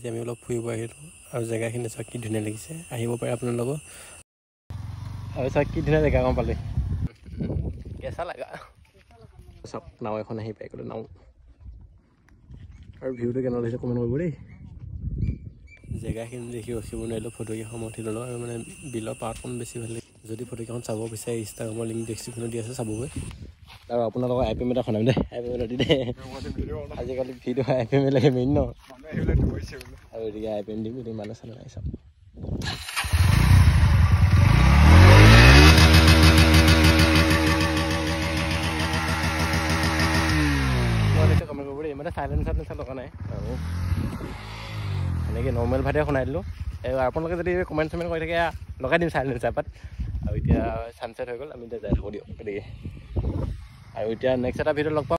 আজি আমি অলপ ফুৰিব আহিলোঁ আৰু জেগাখিনি চাওক কি ধুনীয়া লাগিছে আহিব পাৰে আপোনালোকক আৰু চাওক কি ধুনীয়া জেগা গম পালে কেঁচা লাগা চাওক নাও এখন আহি পাই গ'লো নাও আৰু ভিউটো কেনেকুৱা লাগিছে কমেণ্ট কৰিব দেই জেগাখিনি দেখি ৰখিব নোৱাৰিলোঁ ফটোকেইখন উঠি ল'লোঁ আৰু মানে বিলৰ পাৰ্টখন বেছি ভাল লাগে যদি ফটোকেইখন চাব বিচাৰে ইনষ্টাগ্ৰামৰ লিংক ডেছক্ৰিপশ্যনত দি আছে চাবগৈ আৰু আপোনালোকৰ আই পি এম এটা শুনাম দেই আই পি এম এটা দি দে আজিকালি ভিডিঅ' আই পি এম লাগে মেইন ন আৰু এতিয়া আই পি এম দিম যদি মানুহ চানুহ নাই চাওক কমেণ্ট কৰিব দেই মানে চাইলেঞ্চাৰ লগা নাই আৰু এনেকৈ নৰ্মেল ভাইতে শুনাই দিলোঁ আপোনালোকে যদি কমেণ্ট চমেণ্ট কৰি থাকে লগাই দিম চাইলেঞ্চাৰ পাত আৰু এতিয়া ছানছেট হৈ গ'ল আমি এতিয়া যাই থাকোঁ দিয়ক গতিকে আৰু এতিয়া নেক্সট এটা ভিডিঅ' লগ পাম